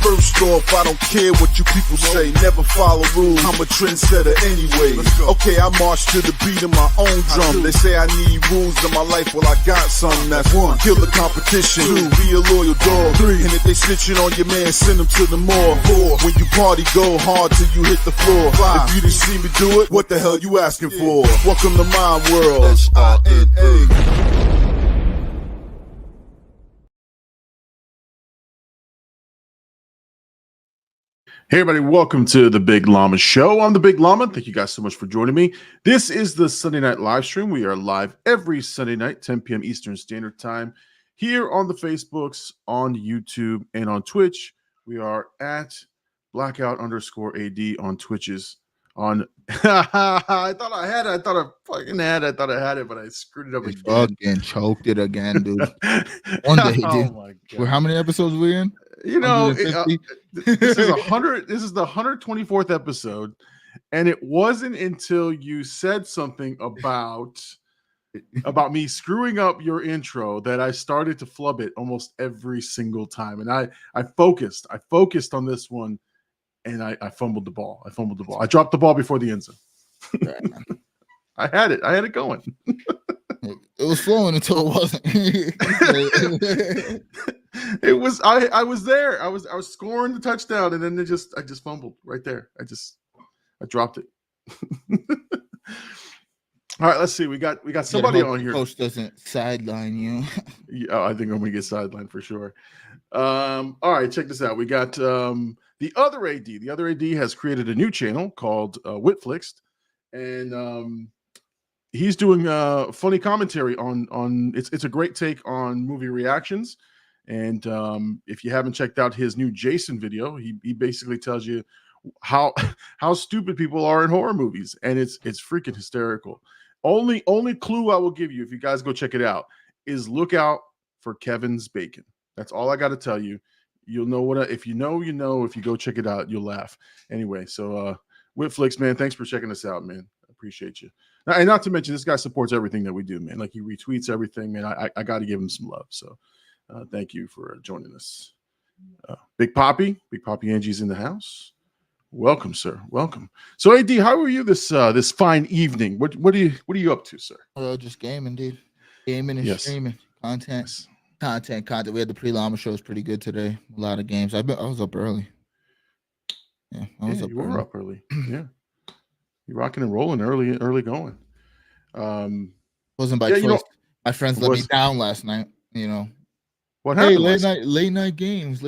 First off, I don't care what you people say. Never follow rules. I'm a trendsetter anyway. Okay, I march to the beat of my own drum. They say I need rules in my life. Well, I got some. That's one. Kill the competition. Two. Be a loyal dog. Three. And if they snitching on your man, send them to the mall. Four. When you party, go hard till you hit the floor. Five. If you didn't see me do it, what the hell you asking for? Welcome to my world. SINA. Hey everybody, welcome to the Big Llama Show. I'm the Big Llama. Thank you guys so much for joining me. This is the Sunday night live stream. We are live every Sunday night, 10 p.m. Eastern Standard Time, here on the Facebooks, on YouTube, and on Twitch. We are at Blkout_AD on Twitches. I thought I had it. I thought I fucking had it. I thought I had it, but I screwed it up again. Fucking choked it again, dude. One day, dude. Oh my God. How many episodes are we in? You know, this is 100. This is the 124th episode, and it wasn't until you said something about me screwing up your intro that I started to flub it almost every single time. And I focused on this one, and I fumbled the ball. I dropped the ball before the end zone. I had it going. It was flowing until it wasn't. It was. I was there. I was scoring the touchdown, and then I just fumbled right there. I dropped it. All right, let's see. We got somebody on here. Coach doesn't sideline you. Yeah, I think I'm gonna get sidelined for sure. All right, check this out. We got the other AD. The other AD has created a new channel called Whitflixed, and he's doing funny commentary on it's a great take on movie reactions. And if you haven't checked out his new Jason video, he basically tells you how stupid people are in horror movies, and it's freaking hysterical. Only clue I will give you, if you guys go check it out, is look out for Kevin's bacon. That's all I got to tell you. You'll know if you know, you know. If you go check it out, you'll laugh. Anyway, so Whitflix, man, thanks for checking us out, man. I appreciate you. And not to mention, this guy supports everything that we do, man. Like, he retweets everything, man. I got to give him some love. So thank you for joining us. Big Poppy Angie's in the house. Welcome, sir. Welcome. So, AD, how are you this fine evening? What are you up to, sir? Just gaming, dude. Gaming and streaming content. Content. We had the pre-Llama show. Was pretty good today. A lot of games. I was up early. Yeah, I was up early. Were up early. Yeah, you're rocking and rolling early going. Wasn't by choice. My friends let me down last night. You know. What happened? Late night games.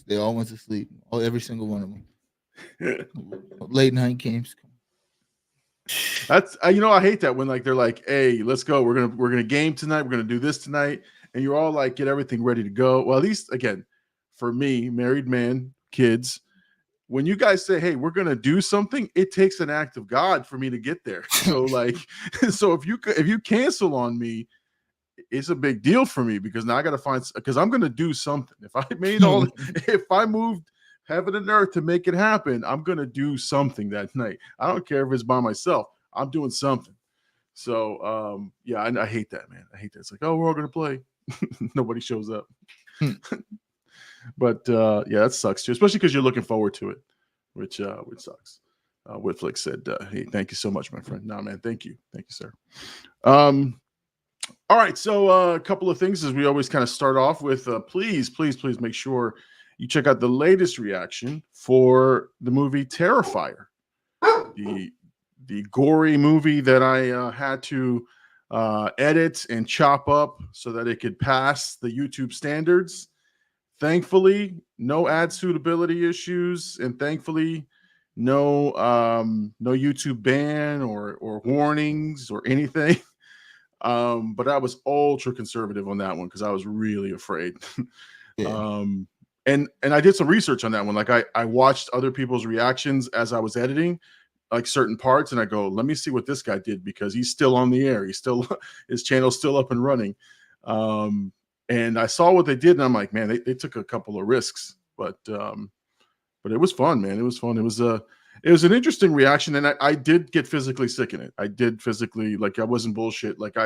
They all went to sleep. Every single one of them. Late night games. That's I hate that when they're like, hey, let's go. We're gonna game tonight. We're gonna do this tonight, and you're all like, get everything ready to go. Well, at least again, for me, married man, kids, when you guys say, hey, we're gonna do something, it takes an act of God for me to get there. So so if you cancel on me, it's a big deal for me, because now I got to find, because I'm going to do something. If I moved heaven and earth to make it happen, I'm going to do something that night. I don't care if it's by myself. I'm doing something. So, I hate that, man. I hate that. It's like, oh, we're all going to play. Nobody shows up. But that sucks too, especially because you're looking forward to it, which sucks. Whitflix said, hey, thank you so much, my friend. No, man, thank you, sir. All right, so a couple of things as we always kind of start off with. Please make sure you check out the latest reaction for the movie Terrifier, the gory movie that I had to edit and chop up so that it could pass the YouTube standards. Thankfully, no ad suitability issues, and thankfully, no YouTube ban or warnings or anything. But I was ultra conservative on that one because I was really afraid. Yeah. And I did some research on that one. Like I watched other people's reactions as I was editing, like certain parts, and I go, let me see what this guy did, because he's still on the air. His channel's still up and running. And I saw what they did, and I'm like, man, they took a couple of risks, but it was fun, man. It was fun. It was an interesting reaction, and I did get physically sick in it. I did physically, like, I wasn't bullshit. Like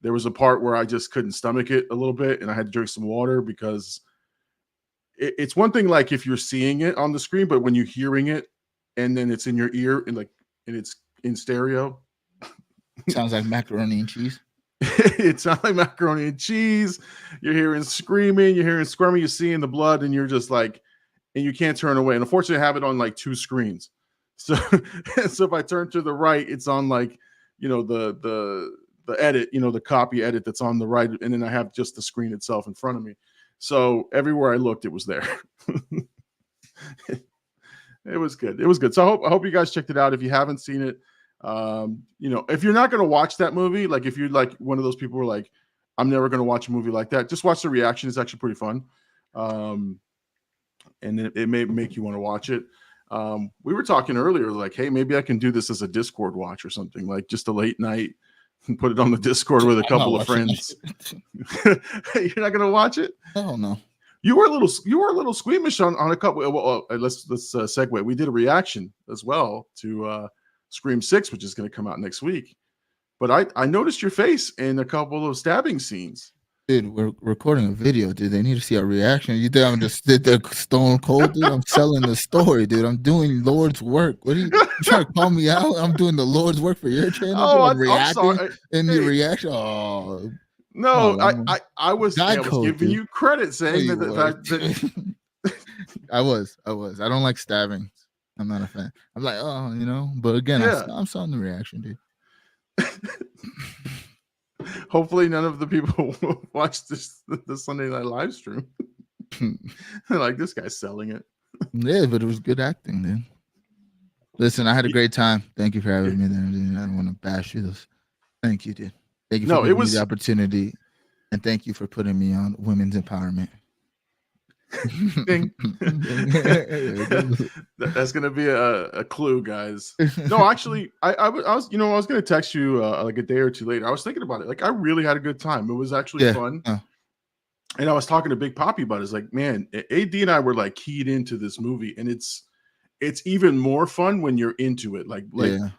there was a part where I just couldn't stomach it a little bit, and I had to drink some water because it's one thing like if you're seeing it on the screen, but when you're hearing it and then it's in your ear and it's in stereo. Sounds like macaroni and cheese. It sounds like macaroni and cheese. You're hearing screaming, you're hearing squirming, you're seeing the blood, and you're just like, and you can't turn away. And unfortunately, I have it on like 2 screens. So if I turn to the right, it's on like, the edit, the copy edit that's on the right, and then I have just the screen itself in front of me. So everywhere I looked, it was there. It was good. It was good. So I hope you guys checked it out. If you haven't seen it, if you're not going to watch that movie, like if you're like one of those people who are like, I'm never going to watch a movie like that, just watch the reaction. It's actually pretty fun. And it may make you want to watch it. We were talking earlier, like, hey, maybe I can do this as a Discord watch or something, like just a late night and put it on the Discord with a couple of friends. You're not going to watch it? Hell no. You were a little squeamish on a couple. Well, let's segue. We did a reaction as well to Scream 6, which is going to come out next week. But I noticed your face in a couple of stabbing scenes. Dude, we're recording a video, dude. They need to see our reaction. You think I'm just did the stone cold, dude? I'm selling the story, dude. I'm doing Lord's work. What are you trying to call me out? I'm doing the Lord's work for your channel. Oh, I'm reacting sorry. in your reaction. Oh no, I was giving you credit, saying that I was. I don't like stabbing. I'm not a fan. I'm like, but again, I'm selling the reaction, dude. Hopefully none of the people will watch the Sunday night live stream. They're like, this guy's selling it. Yeah, but it was good acting, dude. Listen, I had a great time. Thank you for having me there, dude. I don't want to bash you. Thank you, dude. Thank you for giving me the opportunity. And thank you for putting me on women's empowerment. That's gonna be a clue, guys. No, actually, I was gonna text you like a day or two later. I was thinking about it. Like, I really had a good time. It was actually fun. And I was talking to Big Poppy about it. It's like, man, AD and I were like keyed into this movie, and it's even more fun when you're into it. Like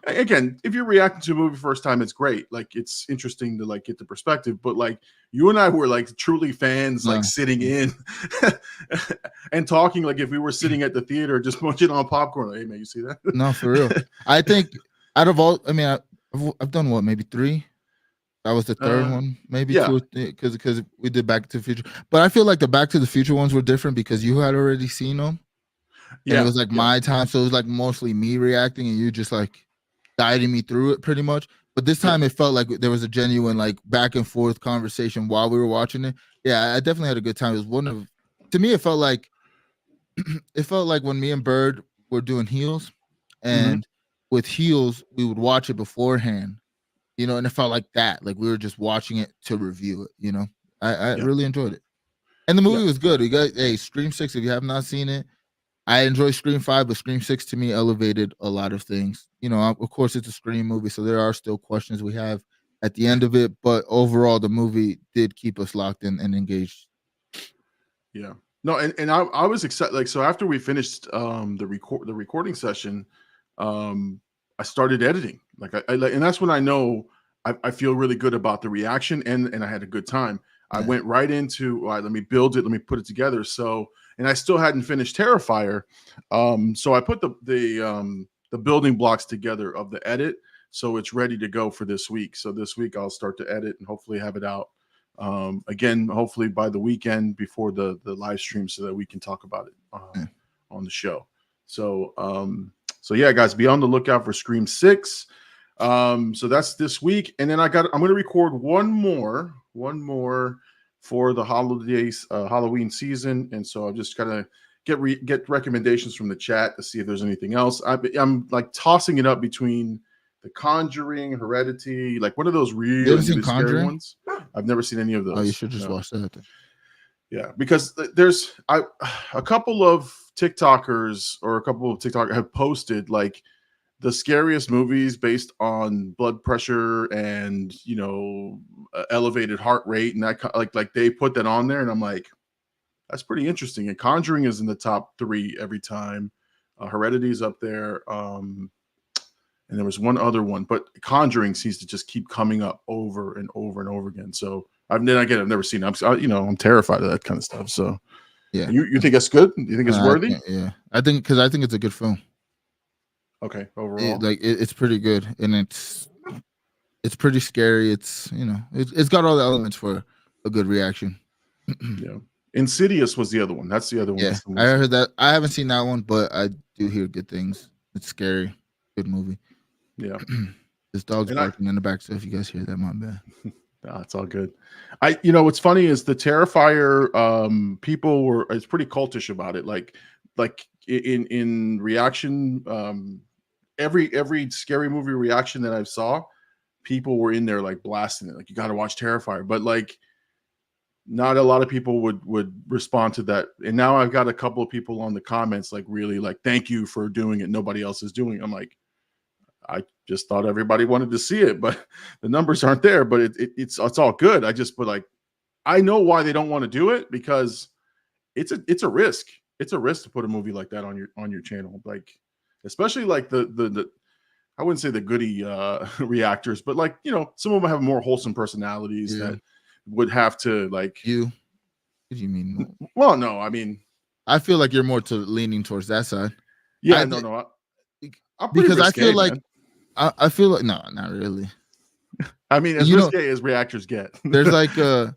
again, if you're reacting to a movie first time, it's great. Like, it's interesting to like get the perspective. But like, you and I were like truly fans, like sitting in and talking like if we were sitting at the theater just munching on popcorn. Like, hey man, you see that? No, for real. I think out of all, I mean, I've done what, maybe 3. That was the third one, maybe 2, because we did Back to the Future. But I feel like the Back to the Future ones were different because you had already seen them. Yeah, it was like my time, so it was like mostly me reacting and you just like guiding me through it pretty much. But this time it felt like there was a genuine like back and forth conversation while we were watching it. Yeah, I definitely had a good time. It was to me, it felt like when me and Bird were doing Heels, and with Heels we would watch it beforehand, and it felt like that, like we were just watching it to review it. I really enjoyed it, and the movie was good. You guys, Scream 6, if you have not seen it. I enjoy Scream 5, but Scream 6 to me elevated a lot of things. Of course, it's a Scream movie, so there are still questions we have at the end of it. But overall, the movie did keep us locked in and engaged. Yeah. No, and I was excited. Like, so after we finished the recording session, I started editing. Like, and that's when I know I feel really good about the reaction, and I had a good time. I went right into let me build it, let me put it together. So. And I still hadn't finished Terrifier, so I put the building blocks together of the edit, so it's ready to go for this week. So this week I'll start to edit and hopefully have it out again, hopefully by the weekend before the live stream, so that we can talk about it on the show. So yeah, guys, be on the lookout for Scream 6. So that's this week, and then I'm going to record one more for the holidays, Halloween season, and so I'm just gonna get recommendations from the chat to see if there's anything else. I'm like tossing it up between The Conjuring, Heredity, like one of those really scary ones. I've never seen any of those. Oh, you should just watch that. Yeah, because there's a couple of TikTokers have posted like the scariest movies based on blood pressure and elevated heart rate, and that like they put that on there, and I'm like, that's pretty interesting. And Conjuring is in the top 3 every time. Heredity's up there, and there was one other one, but Conjuring seems to just keep coming up over and over and over again. So I've never seen it. I'm terrified of that kind of stuff. So Yeah. And you think that's good? You think it's worthy? Yeah. I think it's a good film. Okay, overall. It's pretty good, and it's pretty scary. It's it's got all the elements for a good reaction. Yeah. Insidious was the other one. That's the other one. Yeah, I heard that. I haven't seen that one, but I do hear good things. It's scary. Good movie. Yeah. This dog's barking in the back, so if you guys hear that, my bad. No, it's all good. What's funny is the Terrifier people it's pretty cultish about it. Like in reaction, every scary movie reaction that I saw, people were in there like blasting it. Like, you got to watch Terrifier, but like not a lot of people would respond to that. And now I've got a couple of people on the comments like really like, thank you for doing it. Nobody else is doing it. I'm like, I just thought everybody wanted to see it, but the numbers aren't there. But it's all good. I know why they don't want to do it, because it's a risk. It's a risk to put a movie like that on your channel. Like, especially like the I wouldn't say the goody reactors, but like, some of them have more wholesome personalities that would have to like. You? What do you mean? Well, no, I mean, I feel like you're more leaning towards that side. Yeah, no. I'm because risque, I feel like man. I feel like no, not really. I mean, as risque as reactors get. there's a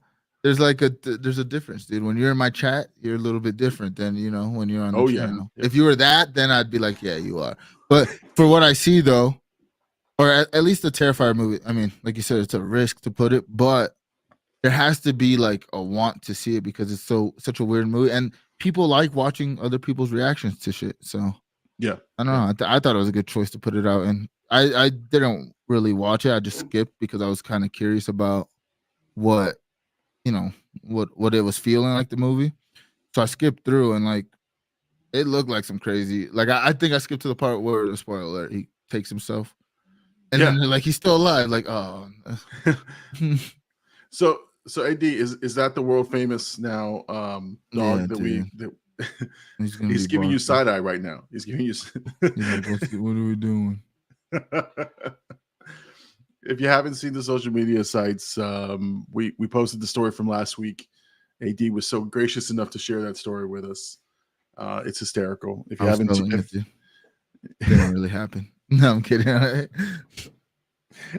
difference, dude. When you're in my chat, you're a little bit different than when you're on the channel. Yeah. If you were that, then I'd be like, yeah, you are. But for what I see though, or at least the Terrifier movie, I mean, like you said, it's a risk to put it, but there has to be like a want to see it because it's such a weird movie, and people like watching other people's reactions to shit. So yeah, I don't know. I thought it was a good choice to put it out, and I didn't really watch it. I just skipped because I was kind of curious about what it was feeling like, the movie. So I skipped through, and like it looked like some crazy. Like I think I skipped to the part where, the spoiler alert, he takes himself, and then like he's still alive. Like, oh. So AD, is that the world famous now dog that he's giving you side eye right now? He's giving you. What are we doing? If you haven't seen the social media sites, we posted the story from last week. AD was so gracious enough to share that story with us. It's hysterical. If you haven't seen it, didn't really happen. No, I'm kidding.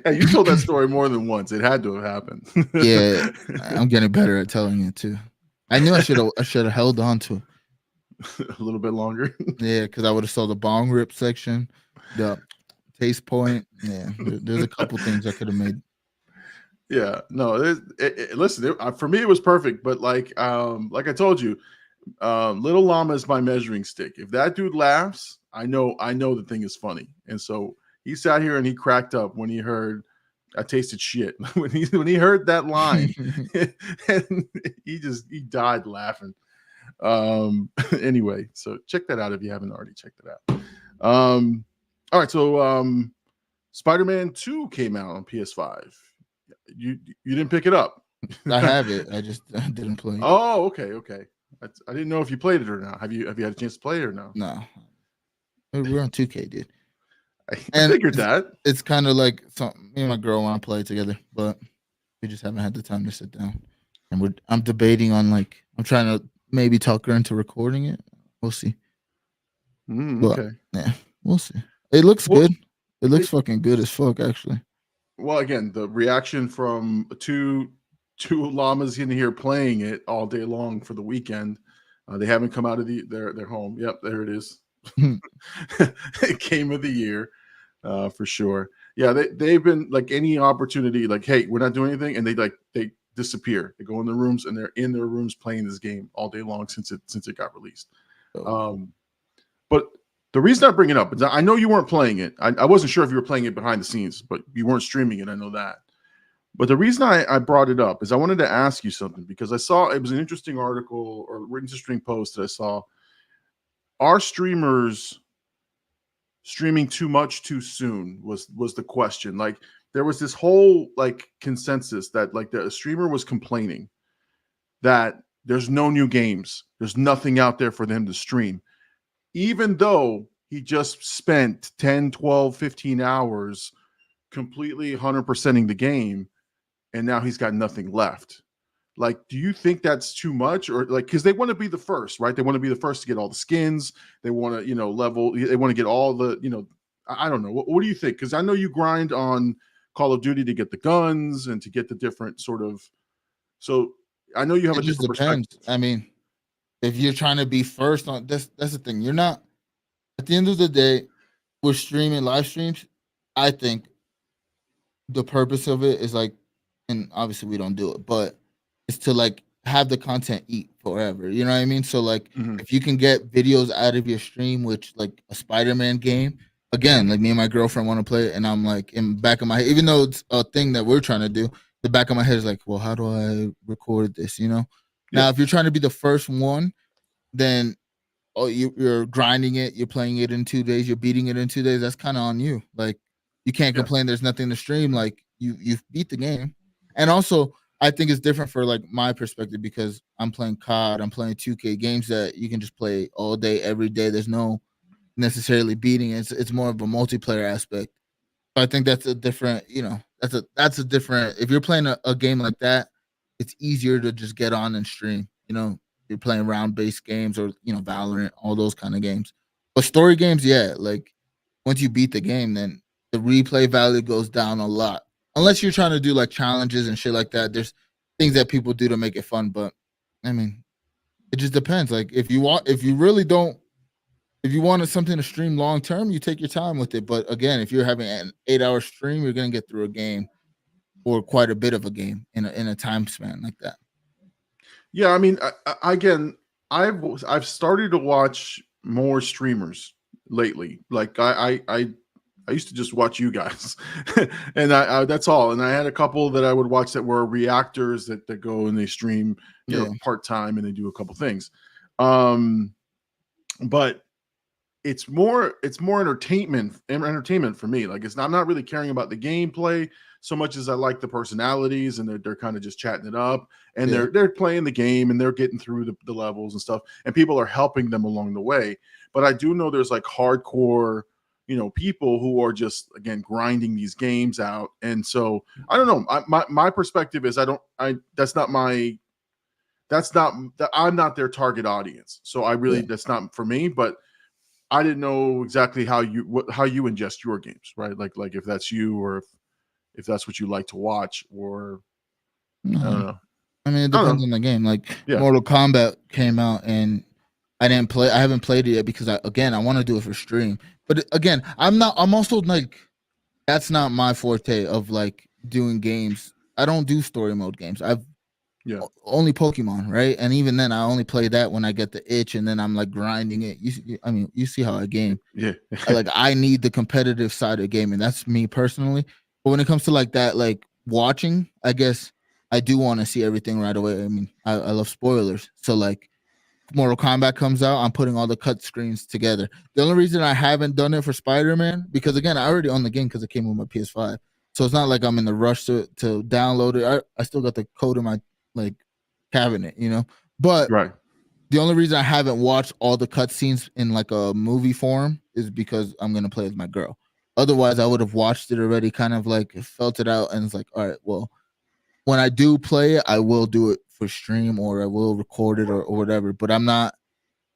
Hey, you told that story more than once. It had to have happened. Yeah, I'm getting better at telling it too. I knew I should have held on to it a little bit longer. Yeah, because I would have saw the bong rip section, the taste point. Yeah, there's a couple things I could have made. Yeah, no. Listen, for me it was perfect, but like I told you, Little Llama is my measuring stick. If that dude laughs, I know the thing is funny, and so. He sat here and he cracked up when he heard I tasted shit. when he heard that line, and he died laughing. Anyway, so check that out if you haven't already checked it out. All right, so Spider-Man 2 came out on PS5. You didn't pick it up. I have it. I didn't play it. Oh, okay. I didn't know if you played it or not. Have you had a chance to play it or no? No. We're on 2K, dude. I figured that. It's kind of like something me and my girl want to play together, but we just haven't had the time to sit down. And I'm debating on I'm trying to maybe talk her into recording it. We'll see. Okay. Yeah, we'll see. It looks good. It looks fucking good as fuck, actually. Well, again, the reaction from two llamas in here playing it all day long for the weekend. They haven't come out of their home. Yep, there it is. Game of the year, for sure. Yeah, they've been like any opportunity, like, hey, we're not doing anything, and they disappear. They go in their rooms and they're in their rooms playing this game all day long since it got released. But the reason I bring it up is I know you weren't playing it. I wasn't sure if you were playing it behind the scenes, but you weren't streaming it. I know that. But the reason I brought it up is I wanted to ask you something, because I saw it was an interesting article or interesting post that I saw. Are streamers streaming too much too soon was the question. Like, there was this whole consensus that the streamer was complaining that there's no new games. There's nothing out there for them to stream. Even though he just spent 10, 12, 15 hours completely 100%ing the game, and now he's got nothing left. Like, do you think that's too much, or like, because they want to be the first, right? They want to be the first to get all the skins. They want to, level. They want to get all the, I don't know. What do you think? Because I know you grind on Call of Duty to get the guns and to get the different sort of. So I know you have It a just different depends. perspective. I mean, if you're trying to be first on that's the thing. You're not at the end of the day, we're streaming live streams. I think the purpose of it is like, and obviously we don't do it, but it's to like have the content eat forever. You know what I mean? So like if you can get videos out of your stream, which like a Spider-Man game, again, like me and my girlfriend want to play it, and I'm like in the back of my head, even though it's a thing that we're trying to do, the back of my head is like, well, how do I record this? Now if you're trying to be the first one, then you're grinding it, you're playing it in 2 days, you're beating it in 2 days. That's kind of on you. Like you can't complain. There's nothing to stream. Like you've beat the game, and also I think it's different for like my perspective because I'm playing COD, I'm playing 2K games that you can just play all day, every day. There's no necessarily beating. It's more of a multiplayer aspect. So I think that's a different. That's a different. If you're playing a game like that, it's easier to just get on and stream. You're playing round-based games or Valorant, all those kind of games. But story games, yeah, like once you beat the game, then the replay value goes down a lot. Unless you're trying to do like challenges and shit like that. There's things that people do to make it fun, but I mean, it just depends. Like if you wanted something to stream long term, you take your time with it. But again, if you're having an 8-hour stream, you're gonna get through a game or quite a bit of a game in a time span like that. Yeah, I mean, again, I've started to watch more streamers lately. Like I used to just watch you guys, and I that's all. And I had a couple that I would watch that were reactors that go and they stream, part time, and they do a couple things. But it's more entertainment for me. Like I'm not really caring about the gameplay so much as I like the personalities, and they're kind of just chatting it up, and they're playing the game and they're getting through the levels and stuff, and people are helping them along the way. But I do know there's like hardcore, people who are just again grinding these games out, and so I don't know. My perspective is I'm not their target audience, so I really that's not for me. But I didn't know exactly how you ingest your games, right? Like if that's you or if that's what you like to watch, or I don't know. I mean, it depends on the game. Like Mortal Kombat came out and I haven't played it yet because I want to do it for stream. But again, I'm also like, that's not my forte of like doing games. I don't do story mode games. I've only Pokemon, right? And even then I only play that when I get the itch and then I'm like grinding it. You see how I game. Yeah. I need the competitive side of gaming. That's me personally. But when it comes to like that, like watching, I guess I do want to see everything right away. I mean, I love spoilers. So like Mortal Kombat comes out, I'm putting all the cut screens together. The only reason I haven't done it for Spider-Man, because again, I already own the game because it came with my PS5. So it's not like I'm in the rush to download it. I still got the code in my like cabinet, But the only reason I haven't watched all the cutscenes in like a movie form is because I'm gonna play with my girl. Otherwise, I would have watched it already, kind of like felt it out, and it's like, all right, well, when I do play it, I will do it for stream or I will record it or whatever. But I'm not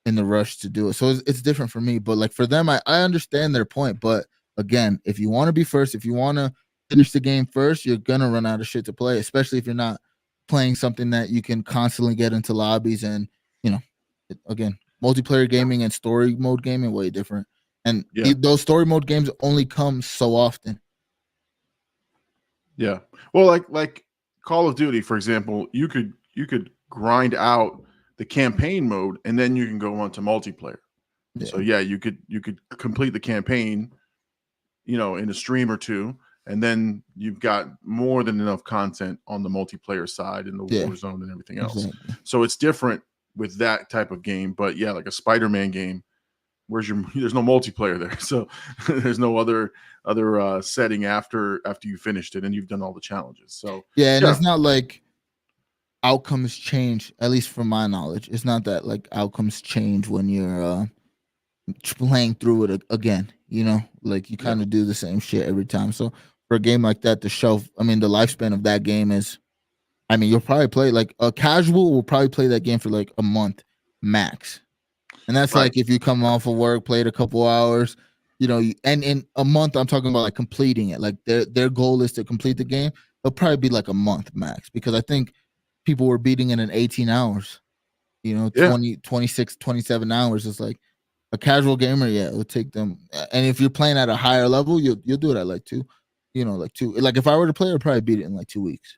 in the rush to do it, so it's different for me. But like for them, I understand their point. But again, if you want to be first, if you want to finish the game first, you're gonna run out of shit to play, especially if you're not playing something that you can constantly get into lobbies and again, multiplayer gaming and story mode gaming way different. And those story mode games only come so often. Yeah. Well, like Call of Duty, for example, you could grind out the campaign mode and then you can go on to multiplayer. Yeah. So you could complete the campaign, in a stream or two, and then you've got more than enough content on the multiplayer side in the Warzone and everything else. Exactly. So it's different with that type of game. But like a Spider-Man game, there's no multiplayer there. So there's no other setting after you finished it and you've done all the challenges. So it's not like outcomes change, at least from my knowledge. It's not that like outcomes change when you're playing through it again, like you kind of do the same shit every time. So for a game like that, the lifespan of that game is I mean, you'll probably play like a casual will probably play that game for like a month max. And that's Right. like if you come off of work, played a couple hours, and in a month, I'm talking about like completing it. Like their goal is to complete the game. It'll probably be like a month max because I think people were beating it in 18 hours, 20, 26, 27 hours. It's like a casual gamer, yeah, it would take them. And if you're playing at a higher level, you'll do it at like two. Like if I were to play, I'd probably beat it in like 2 weeks.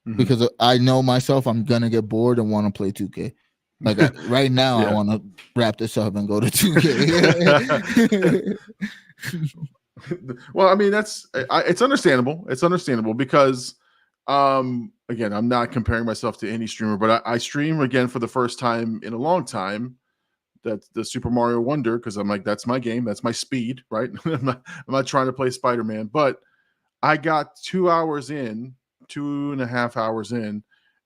Mhm. Because I know myself, I'm gonna get bored and want to play 2K. Like right now, I want to wrap this up and go to 2K. Well, I mean, it's understandable. It's understandable because, again, I'm not comparing myself to any streamer, but I stream again for the first time in a long time. That's the Super Mario Wonder because I'm like, that's my game, that's my speed, right? I'm not trying to play Spider-Man, but I got 2 hours in, 2.5 hours in,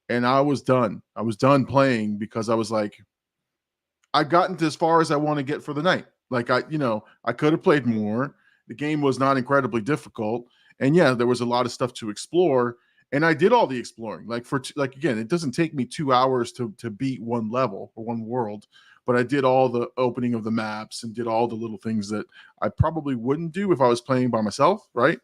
and I was done. I was done playing because I was like, I've gotten to as far as I want to get for the night. Like I could have played more. The game was not incredibly difficult, and yeah, there was a lot of stuff to explore, and I did all the exploring. Like again, it doesn't take me 2 hours to beat one level or one world, but I did all the opening of the maps and did all the little things that I probably wouldn't do if I was playing by myself, right?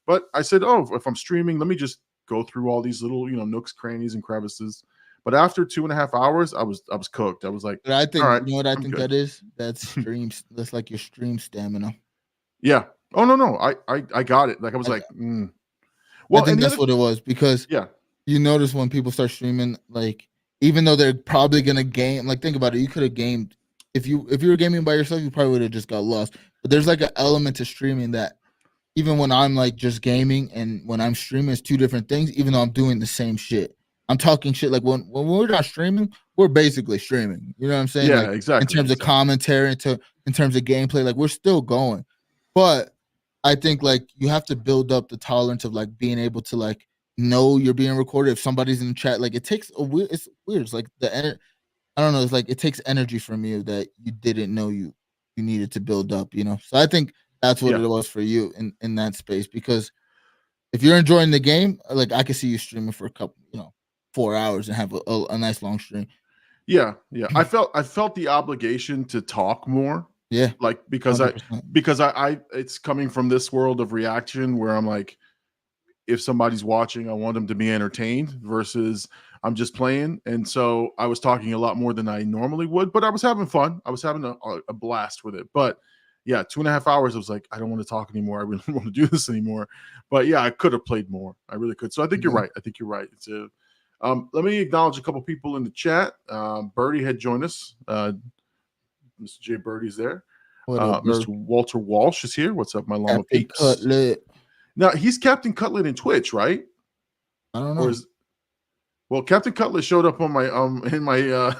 But I said, oh, if I'm streaming, let me just go through all these little, nooks, crannies, and crevices. But after 2.5 hours, I was cooked. I was like, But I think all right, you know what I I'm think good. that is. That's streams. That's like your stream stamina. Yeah. Oh no, I got it. Like I was like, well, I think that's what it was because yeah, you notice when people start streaming, like even though they're probably gonna game, like think about it, you could have gamed if you were gaming by yourself, you probably would have just got lost. But there's like an element to streaming that even when I'm like just gaming and when I'm streaming, it's two different things. Even though I'm doing the same shit, I'm talking shit. Like when we're not streaming, we're basically streaming. You know what I'm saying? Yeah, like exactly. In terms of commentary, in terms of gameplay, like we're still going. But I think like you have to build up the tolerance of like being able to like know you're being recorded. If somebody's in the chat, like it takes a weird. It's weird. It's like I don't know. It's like it takes energy from you that you didn't know you needed to build up. So I think that's what it was for you in that space because if you're enjoying the game, like I could see you streaming for a couple, 4 hours and have a nice long stream. Yeah. I felt the obligation to talk more. Yeah, like because 100%. I it's coming from this world of reaction where I'm like, if somebody's watching, I want them to be entertained versus I'm just playing. And so I was talking a lot more than I normally would, but I was having fun. I was having a blast with it. But yeah, 2.5 hours, I was like, I don't want to talk anymore. I really don't want to do this anymore. But yeah, I could have played more. I really could. So I think you're right. I think you're right. It's let me acknowledge a couple people in the chat. Birdie had joined us. Mr. J. Birdie's there. What up, Mr. Walter Walsh is here. What's up, my llama Captain peeps? Cutlet. Now he's Captain Cutlet in Twitch, right? I don't know. Well, Captain Cutlet showed up on my in my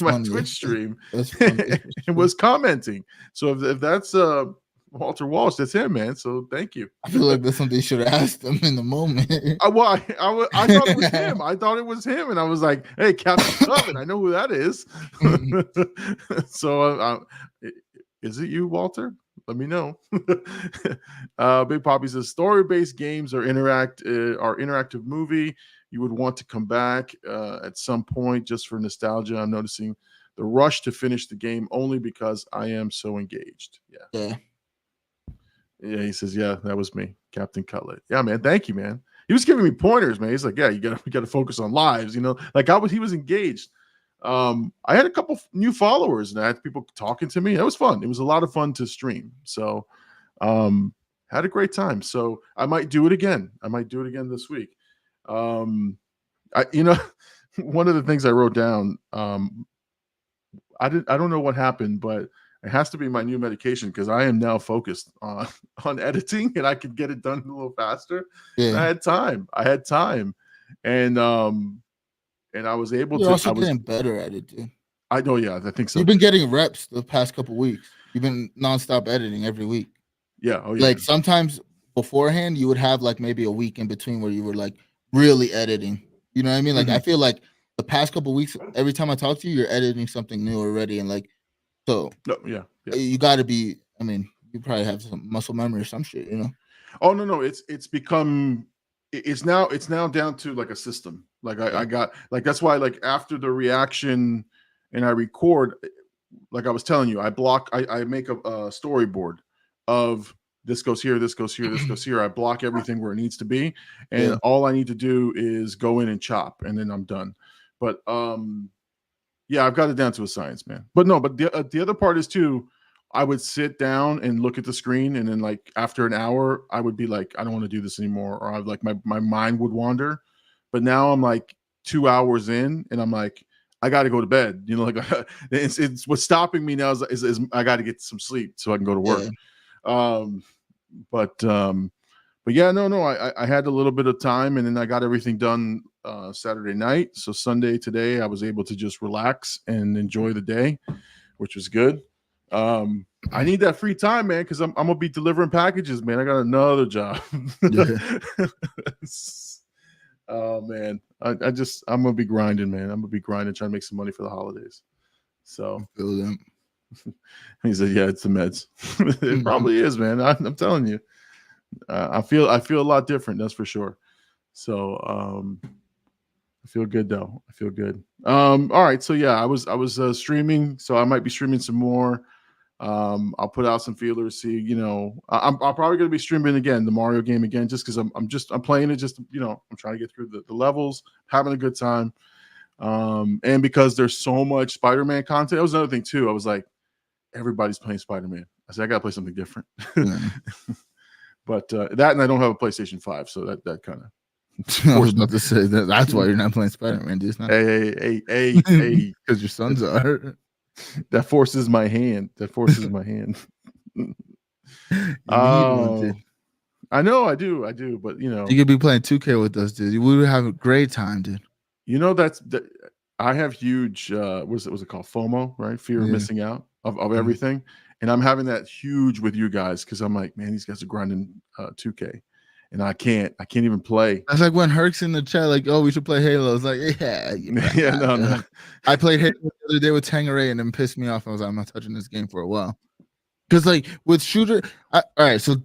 funny. Twitch stream and was commenting. So if that's Walter Walsh, that's him, man. So thank you. I feel like that's something you should have asked him in the moment. I thought it was him. I thought it was him, and I was like, "Hey, Captain Cutlet, I know who that is." So, is it you, Walter? Let me know. Big Poppy says story-based games are interactive movie. You would want to come back at some point just for nostalgia. I'm noticing the rush to finish the game only because I am so engaged. Yeah. He says, yeah, that was me, Captain Cutlet. Yeah, man. Thank you, man. He was giving me pointers, man. He's like, yeah, you gotta focus on lives, like he was engaged. I had a couple new followers and I had people talking to me. It was fun. It was a lot of fun to stream. So had a great time. So I might do it again. This week. One of the things I wrote down, I don't know what happened, but it has to be my new medication because I am now focused on editing and I could get it done a little faster. Yeah. I had time, and I was able to. You're also getting better at it, dude. I know, yeah, I think so. You've been getting reps the past couple weeks. You've been nonstop editing every week. Yeah, oh yeah. Like sometimes beforehand, you would have like maybe a week in between where you were like really editing. You know what I mean? Like I feel like the past couple weeks, every time I talk to you, you're editing something new already, and like. So yeah. You got to be. I mean, you probably have some muscle memory or some shit, Oh no, it's become it's now down to like a system. Like I got like that's why like after the reaction and I record, like I was telling you, I make a storyboard of this goes here, this goes here, this goes here. I block everything where it needs to be, and all I need to do is go in and chop, and then I'm done. But yeah, I've got it down to a science, man. But no, but the other part is too. I would sit down and look at the screen, and then like after an hour, I would be like, I don't want to do this anymore, or I'd like my mind would wander. But now I'm like 2 hours in, and I'm like, I got to go to bed. You know, like it's what's stopping me now is I got to get some sleep so I can go to work. Yeah. But yeah, no, I had a little bit of time, and then I got everything done Saturday night. So Sunday today, I was able to just relax and enjoy the day, which was good. I need that free time, man, because I'm gonna be delivering packages, man. I got another job. Oh man, I'm gonna be grinding, man. I'm gonna be grinding, trying to make some money for the holidays. So he said, "Yeah, it's the meds." It probably is, man. I'm telling you, I feel a lot different. That's for sure. So I feel good though. I feel good. All right. So yeah, I was streaming, so I might be streaming some more. I'll put out some feelers. See, you know, I'm probably going to be streaming again, the Mario game again, just because I'm playing it. Just, you know, I'm trying to get through the levels, having a good time. And because there's so much Spider-Man content, that was another thing too. I was like, everybody's playing Spider-Man. I said, I got to play something different. But that, and I don't have a PlayStation 5, so that kind of. I was about to say that's why you're not playing Spider-Man, dude. Hey, because your sons are. That forces my hand. I know, I do, but you know, you could be playing 2K with us, dude. We would have a great time, dude. You know, I have huge what's it called? FOMO, right? Fear of missing out of everything. And I'm having that huge with you guys because I'm like, man, these guys are grinding 2K. And I can't even play. That's like when Herc's in the chat, like, oh, we should play Halo. It's like, yeah. No. I played Halo the other day with Tangeray and then pissed me off. I was like, I'm not touching this game for a while. Because, like, with shooter, all right, so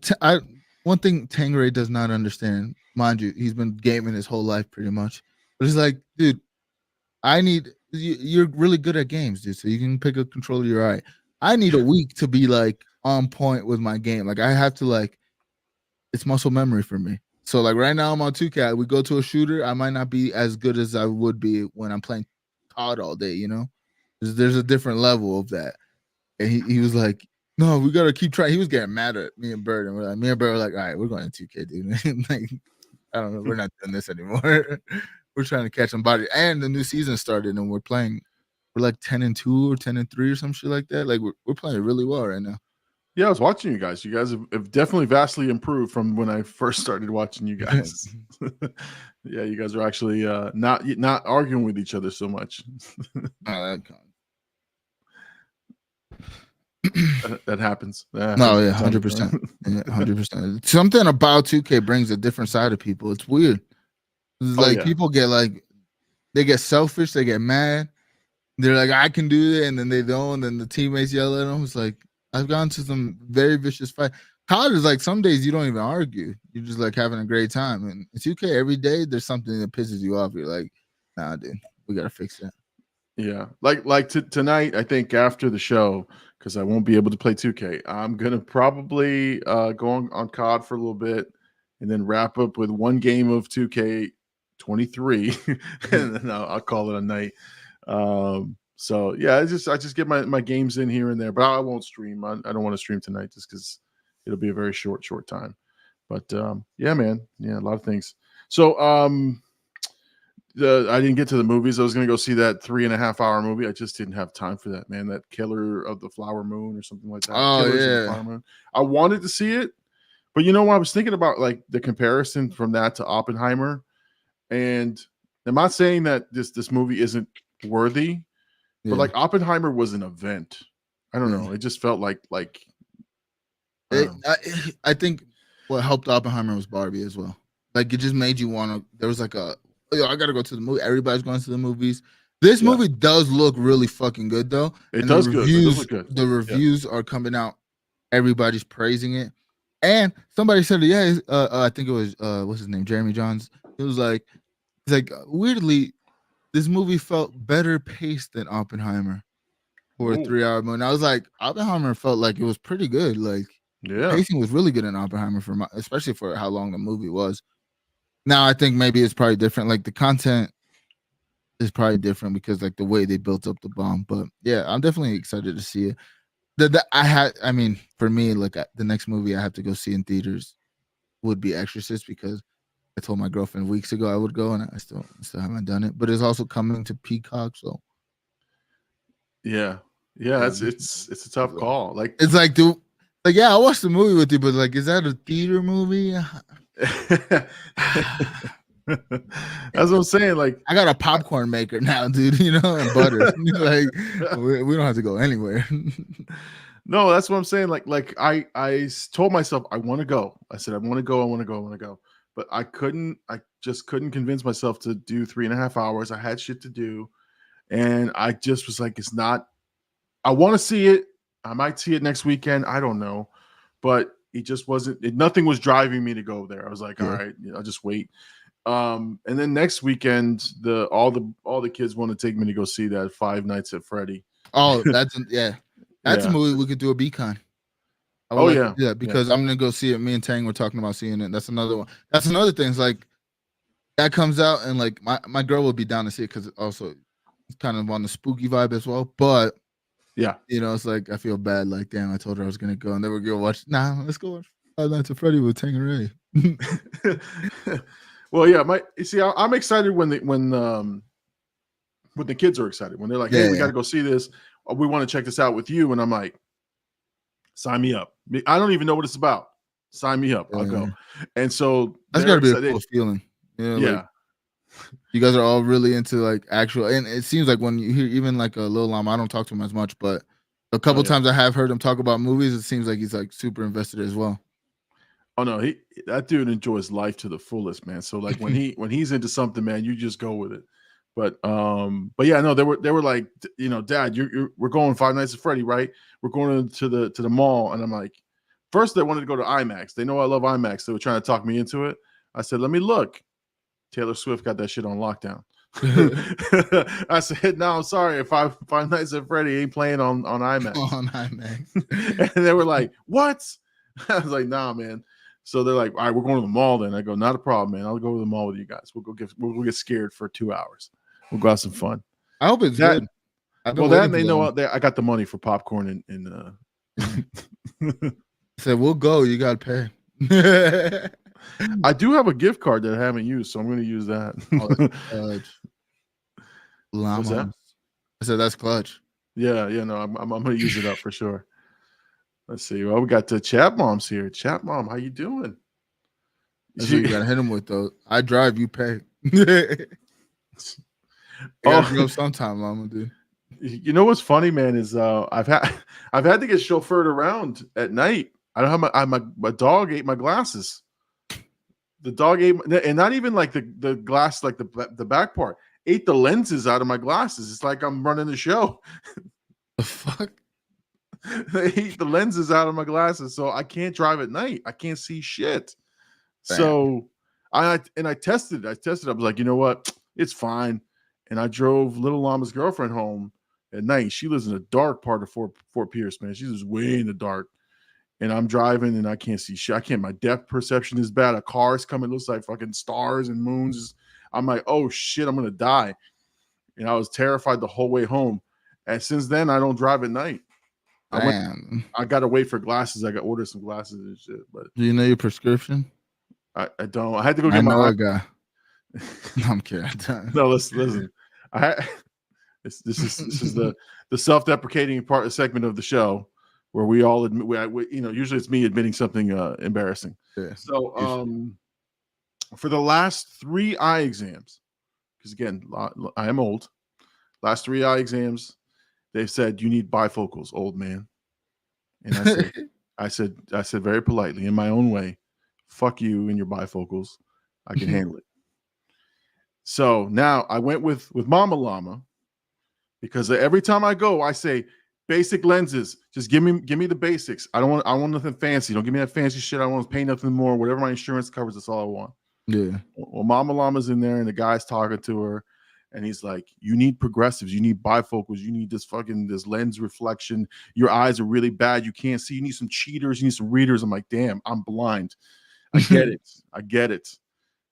one thing Tangeray does not understand, mind you, he's been gaming his whole life pretty much. But he's like, dude, you're really good at games, dude, so you can pick a controller, you're all right. I need a week to be, like, on point with my game. Like, I have to, like, it's muscle memory for me. So like right now I'm on 2K. We go to a shooter. I might not be as good as I would be when I'm playing COD all day, you know? There's a different level of that. And he was like, no, we got to keep trying. He was getting mad at me and Bird. And me and Bird were like, all right, we're going to 2K, dude. Like, I don't know. We're not doing this anymore. We're trying to catch somebody. And the new season started and we're like 10-2 or 10-3 or some shit like that. Like we're playing really well right now. Yeah, I was watching you guys. You guys have definitely vastly improved from when I first started watching you guys. Yeah, you guys are actually not arguing with each other so much. That happens. No, yeah, 100%. 100%. Something about 2K brings a different side of people. It's weird. It's like people get like, they get selfish, they get mad. They're like, I can do it, and then they don't, and then the teammates yell at them. It's like, I've gone to some very vicious fight. COD is like some days you don't even argue. You're just like having a great time. And in 2K, every day there's something that pisses you off. You're like, nah, dude, we gotta fix that. Yeah, like tonight, I think after the show, because I won't be able to play 2K, I'm gonna probably go on COD for a little bit, and then wrap up with one game of 2K23, and then I'll call it a night. So yeah, I just get my games in here and there, but I won't stream. I don't want to stream tonight just because it'll be a very short time. But yeah, man, yeah, a lot of things. So I didn't get to the movies. I was gonna go see that 3.5-hour movie. I just didn't have time for that, man. That Killer of the Flower Moon or something like that. Oh, Killers yeah. of the Flower Moon. I wanted to see it, but you know what? I was thinking about like the comparison from that to Oppenheimer, and I'm not saying that this movie isn't worthy. But like Oppenheimer was an event. I don't know. It just felt like I think what helped Oppenheimer was Barbie as well. Like it just made you want to. There was like I got to go to the movie. Everybody's going to the movies. This movie does look really fucking good though. It does look good. The reviews are coming out. Everybody's praising it. And somebody said, yeah, I think it was what's his name, Jeremy Johns. It was like, it's like weirdly, this movie felt better paced than Oppenheimer for a 3-hour movie. And I was like, Oppenheimer felt like it was pretty good. Like, pacing was really good in Oppenheimer especially for how long the movie was. Now I think maybe it's probably different. Like the content is probably different because like the way they built up the bomb. But yeah, I'm definitely excited to see it. I mean, for me, like the next movie I have to go see in theaters would be Exorcist because I told my girlfriend weeks ago I would go, and I still haven't done it. But it's also coming to Peacock, so yeah, it's a tough call. Like it's like, yeah, I watched the movie with you, but like, is that a theater movie? That's what I'm saying. Like, I got a popcorn maker now, dude. You know, and butter. Like, we don't have to go anywhere. No, that's what I'm saying. Like I told myself I want to go. I said I want to go. I want to go. I want to go. But I just couldn't convince myself to do 3.5 hours. I had shit to do, and I just was like, it's not. I want to see it. I might see it next weekend. I don't know, but it just wasn't. Nothing was driving me to go there. I was like, all right, I'll just wait. And then next weekend, all the kids want to take me to go see that Five Nights at Freddy. Oh, that's a movie we could do a Beacon. Yeah, because I'm gonna go see it. Me and Tang were talking about seeing it. That's another one. That's another thing. It's like that comes out, and like my girl will be down to see it because also it's kind of on the spooky vibe as well. But yeah, you know, it's like I feel bad. Like, damn, I told her I was gonna go, and then we're gonna watch. Nah, let's go watch Five Nights at Freddy with Tang and Ray. Well, yeah, I'm excited when the kids are excited when they're like, "Hey, we got to go see this. We want to check this out with you," and I'm like, "Sign me up." I don't even know what it's about. Sign me up. I'll go. And so that's gotta be a cool feeling. You know, like, you guys are all really into like actual, and it seems like when you hear even like a Lil Llama, I don't talk to him as much, but a couple times I have heard him talk about movies. It seems like he's like super invested as well. Oh no, that dude enjoys life to the fullest, man. So like when he's into something, man, you just go with it. But yeah, no, they were like, you know, Dad, we're going Five Nights at Freddy, right? We're going to the mall, and I'm like, first they wanted to go to IMAX. They know I love IMAX. They were trying to talk me into it. I said, let me look. Taylor Swift got that shit on lockdown. I said, no, I'm sorry. Five Nights at Freddy ain't playing on IMAX. On IMAX. And they were like, what? I was like, nah, man. So they're like, all right, we're going to the mall then. I go, not a problem, man. I'll go to the mall with you guys. We'll get scared for 2 hours. We'll go have some fun. I hope it's good. Well, that they know out there. I got the money for popcorn and said we'll go. You got to pay. I do have a gift card that I haven't used, so I'm going to use that. Llama. What's that? I said that's clutch. Yeah, no, I'm going to use it up for sure. Let's see. Well, we got the Chat Moms here. Chat Mom, how you doing? That's what you gotta hit him with though. I drive, you pay. I gotta drove sometime, Mama, dude. You know what's funny, man, is I've had to get chauffeured around at night. I don't have my dog ate my glasses. The dog ate, and not even like the glass, like the back part, ate the lenses out of my glasses. It's like I'm running the show. The fuck? They eat the lenses out of my glasses, so I can't drive at night. I can't see shit. Damn. So I tested. I was like, you know what? It's fine. And I drove Little Llama's girlfriend home at night. She lives in a dark part of Fort Pierce, man. She lives way in the dark. And I'm driving and I can't see shit. I can't. My depth perception is bad. A car's coming, looks like fucking stars and moons. I'm like, oh shit, I'm gonna die. And I was terrified the whole way home. And since then, I don't drive at night. I gotta wait for glasses. I got to order some glasses and shit. But do you know your prescription? I don't. I had to go get my guy. No, I'm kidding. No, listen. This is the self-deprecating segment of the show where we all admit. We usually it's me admitting something embarrassing. Yeah. So for the last 3 eye exams, because again I am old. Last 3 eye exams. They've said you need bifocals, old man. And I said very politely in my own way, fuck you and your bifocals. I can handle it. So now I went with Mama Llama because every time I go, I say, basic lenses. Just give me the basics. I want nothing fancy. Don't give me that fancy shit. I don't want to pay nothing more. Whatever my insurance covers, that's all I want. Yeah. Well, Mama Llama's in there, and the guy's talking to her, and he's like, "You need progressives. You need bifocals. You need this lens reflection. Your eyes are really bad. You can't see. You need some cheaters. You need some readers." I'm like, "Damn, I'm blind. I get it. I get it."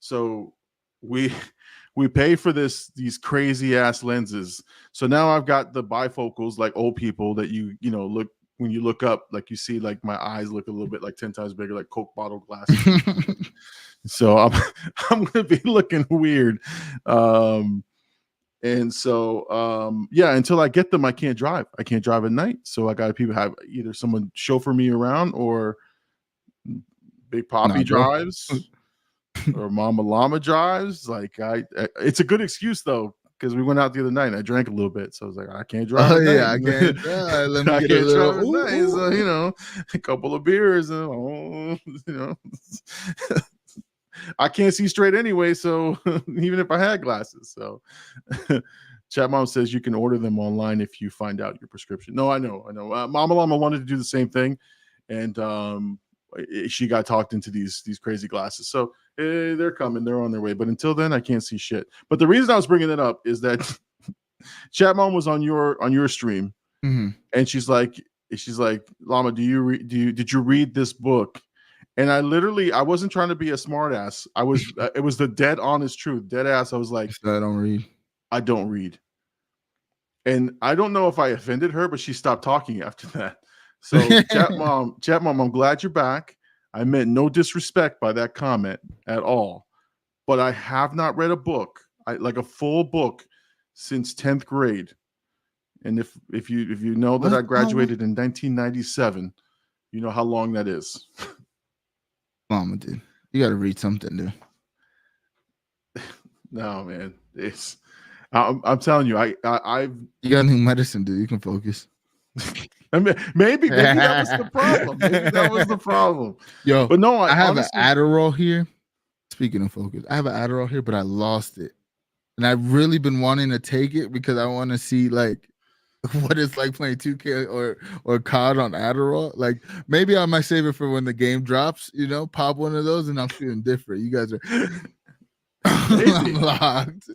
So we pay for these crazy ass lenses. So now I've got the bifocals like old people that you look when you look up, like you see like my eyes look a little bit like 10 times bigger, like Coke bottle glasses. So I'm gonna be looking weird. And so yeah, until I get them, I can't drive. I can't drive at night. So I got people have either someone chauffeur me around, or Big Poppy drives, or Mama Llama drives. Like it's a good excuse though, because we went out the other night and I drank a little bit. So I was like, I can't drive. Oh yeah, I can't drive. Let me get a little. Night. So, a couple of beers and I can't see straight anyway. So even if I had glasses, so Chat Mom says you can order them online if you find out your prescription. No, I know. Mama Llama wanted to do the same thing, and she got talked into these crazy glasses. So they're coming, they're on their way. But until then, I can't see shit. But the reason I was bringing it up is that Chat Mom was on your stream, and she's like, Llama, did you read this book? And I wasn't trying to be a smart ass. I was, it was the dead honest truth, dead ass. I was like, I don't read. And I don't know if I offended her, but she stopped talking after that. So Chat Mom, I'm glad you're back. I meant no disrespect by that comment at all, but I have not read a book, like a full book, since 10th grade. And if you know that I graduated in 1997, you know how long that is. Mama, dude, you got to read something, dude. No, man, I'm telling you, I've you got new medicine, dude. You can focus. I mean, maybe that was the problem. Maybe that was the problem. Yo, but no, I have an Adderall here. Speaking of focus, I have an Adderall here, but I lost it, and I've really been wanting to take it because I want to see like what it's like playing 2K or COD on Adderall. Like maybe I might save it for when the game drops. Pop one of those, and I'm feeling different. You guys are I'm locked.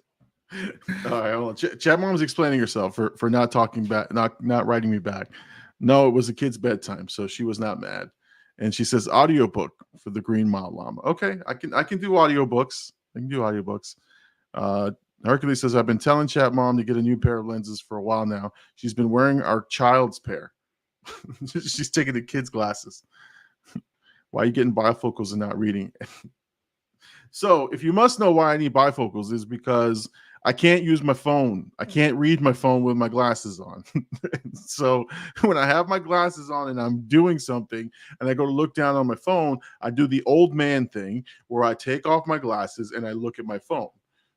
All right, hold on. Chat Mom's explaining herself for not talking back, not writing me back. No, it was a kid's bedtime, so she was not mad. And she says audiobook for the Green Mile Llama. Okay, I can do audiobooks. I can do audiobooks. Hercules says, I've been telling Chat Mom to get a new pair of lenses for a while now. She's been wearing our child's pair. She's taking the kids' glasses. Why are you getting bifocals and not reading? So if you must know why I need bifocals, is because I can't use my phone. I can't read my phone with my glasses on. So when I have my glasses on and I'm doing something and I go to look down on my phone, I do the old man thing where I take off my glasses and I look at my phone.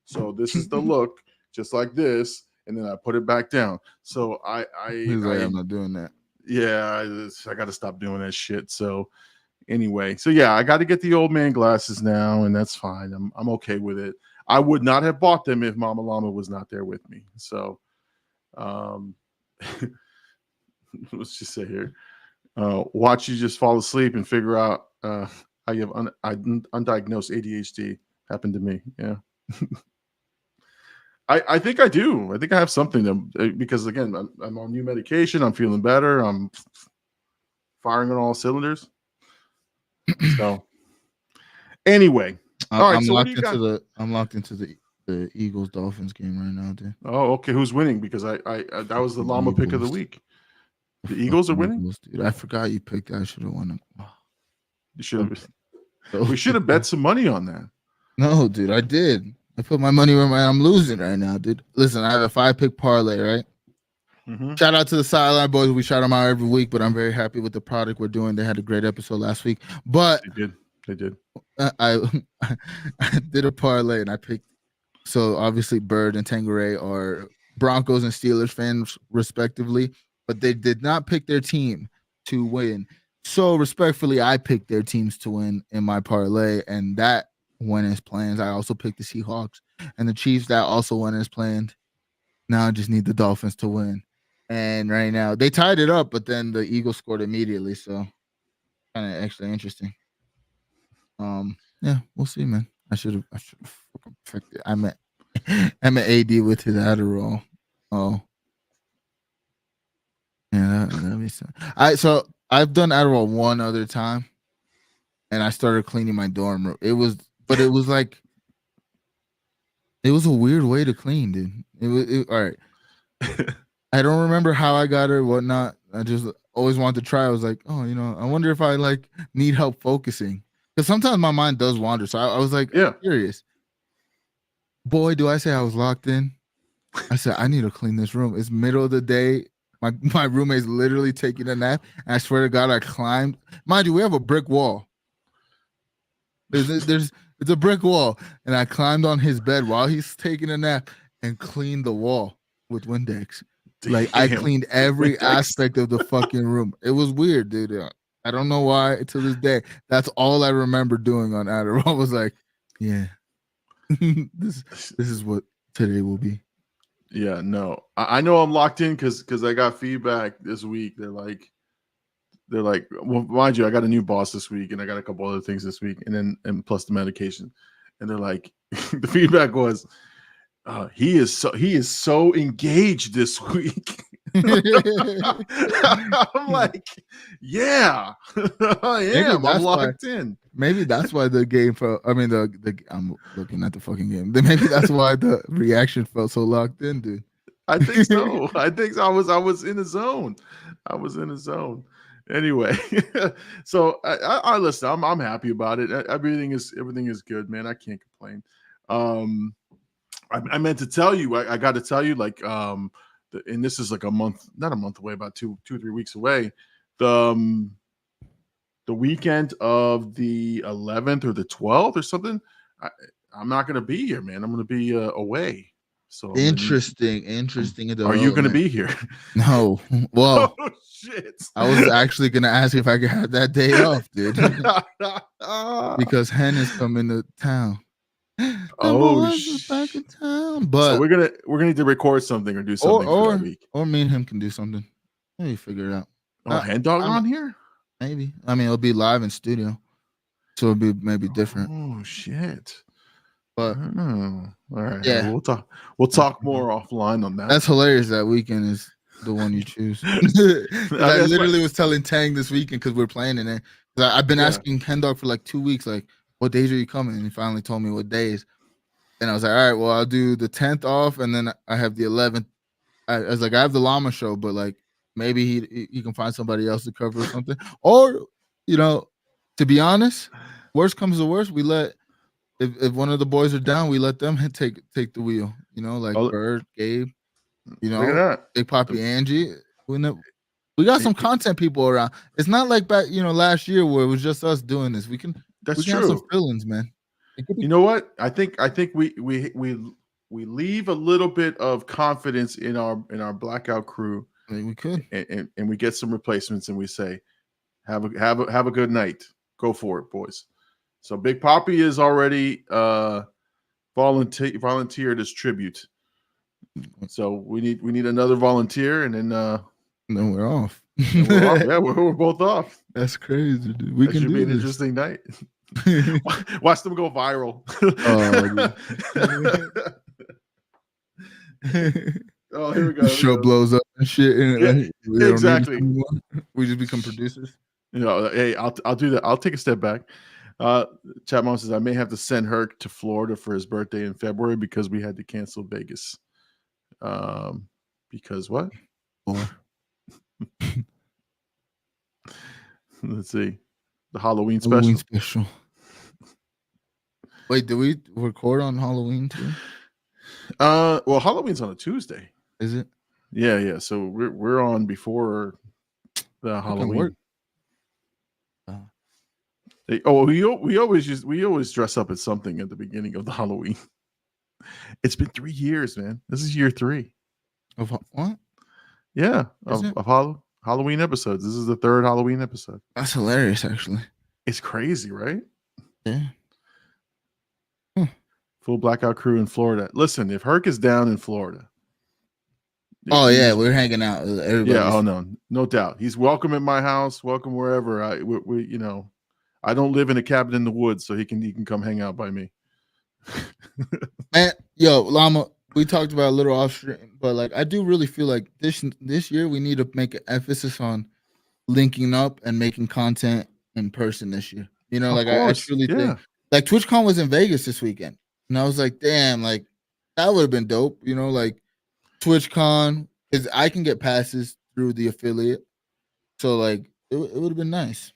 So this is the look, just like this, and then I put it back down. So I'm not doing that. Yeah, I got to stop doing that shit. So anyway, so yeah, I got to get the old man glasses now, and that's fine. I'm okay with it. I would not have bought them if Mama Llama was not there with me. So, let's just say here, watch you just fall asleep and figure out I have undiagnosed ADHD. Happened to me. Yeah. I think I do. I think I have something because again, I'm on new medication. I'm feeling better. I'm firing on all cylinders. So anyway, all right. I'm So locked into the Eagles Dolphins game right now, dude. Oh, okay. Who's winning? Because I that was the Llama pick of the week. The Eagles are winning. Eagles, dude. I forgot you picked that. I should have won it. You should have. We should have bet some money on that. No, dude, I did. I put my money where I'm losing right now, dude. Listen, I have a 5-pick parlay, right? Mm-hmm. Shout out to the Sideline Boys. We shout them out every week, but I'm very happy with the product we're doing. They had a great episode last week. But They did. I did a parlay and I picked. So obviously, Bird and Tangeray are Broncos and Steelers fans, respectively, but they did not pick their team to win. So respectfully, I picked their teams to win in my parlay, and that went as planned. I also picked the Seahawks and the Chiefs. That also went as planned. Now I just need the Dolphins to win. And right now they tied it up, but then the Eagles scored immediately. So kind of actually interesting. Yeah, we'll see, man. I should have fucking perfected. I'm at AD with his Adderall. Oh, yeah, that makes sense. So I've done Adderall one other time, and I started cleaning my dorm room. It was like it was a weird way to clean, dude. All right. I don't remember how I got it or whatnot. I just always wanted to try. I was like, oh, I wonder if I like need help focusing. Because sometimes my mind does wander. So I was like, yeah, curious. Boy, do I say I was locked in. I said, I need to clean this room. It's middle of the day. My roommate's literally taking a nap. And I swear to God, I climbed. Mind you, we have a brick wall. It's a brick wall. And I climbed on his bed while he's taking a nap and cleaned the wall with Windex. Like I cleaned every aspect of the fucking room. It was weird, dude. I don't know why to this day. That's all I remember doing on Adderall. I was like, yeah, this is what today will be. Yeah, no, I know I'm locked in because I got feedback this week. They're like, well, mind you, I got a new boss this week, and I got a couple other things this week, and plus the medication, and they're like, the feedback was, he is so engaged this week. I'm like, yeah, I am. I'm locked in. Maybe that's why the game felt. I mean, I'm looking at the fucking game. Maybe that's why the reaction felt so locked in, dude. I think so. I was in the zone. I was in the zone. Anyway, so I listen. I'm happy about it. Everything is good, man. I can't complain. I meant to tell you. I got to tell you, like, and this is like not a month away, about 2-3 weeks away. The weekend of the 11th or the 12th or something. I'm not going to be here, man. I'm going to be away. So interesting. Are you going to be here? No. Well, oh shit! I was actually going to ask if I could have that day off, dude, because Hen is coming to town. Back in town. But so we're gonna need to record something or do something for that week. Or me and him can do something. Maybe figure it out. Hen Dog on here? Maybe. I mean, it'll be live in studio, so it'll be maybe different. Oh shit! But all right, yeah, we'll talk more offline on that. That's hilarious. That weekend is the one you choose. I literally was telling Tang this weekend because we're playing in it. I've been asking Hen Dog for like 2 weeks, like, what days are you coming? And he finally told me what days. And I was like, all right, well, I'll do the 10th off, and then I have the 11th. I was like, I have the Llama show, but like maybe he can find somebody else to cover or something. Or, to be honest, worst comes to worst, we let if one of the boys are down, we let them take the wheel. Like Bird, Gabe, look at that. Big Poppy, Angie. We got some content people around. It's not like back, last year where it was just us doing this. That's true. Have some feelings, man. You know what? I think we leave a little bit of confidence in our Blkout crew. I think we could, and we get some replacements, and we say, have a good night. Go for it, boys. So Big Poppy is already volunteered as tribute. So we need another volunteer, and then we're off. Yeah, we're both off. That's crazy, dude. We can be an interesting night. Watch them go viral. Oh, here we go. The show blows up and shit. Exactly. We just become producers. Hey, I'll do that. I'll take a step back. Chat Mom says I may have to send her to Florida for his birthday in February because we had to cancel Vegas. Because what? Let's see. The Halloween special. Wait, do we record on Halloween too? Well, Halloween's on a Tuesday. Is it? Yeah. So we're on before the Halloween. We always dress up as something at the beginning of the Halloween. It's been 3 years, man. This is year 3 of what? Yeah, of Halloween episodes. This is the 3rd Halloween episode. That's hilarious, actually. It's crazy, right? Yeah. Full Blkout crew in Florida. Listen, if Herc is down in Florida, Oh yeah, we're hanging out. Yeah. Oh no, no doubt. He's welcome at my house. Welcome wherever. We you know, I don't live in a cabin in the woods, so he can come hang out by me. Man, yo, Llama, we talked about a little off stream, but like I do really feel like this year we need to make an emphasis on linking up and making content in person this year. You know, Of like I course. truly Yeah. think like TwitchCon was in Vegas this weekend. And I was like, damn, like that would have been dope. You know, like TwitchCon is I can get passes through the affiliate. So like it would have been nice.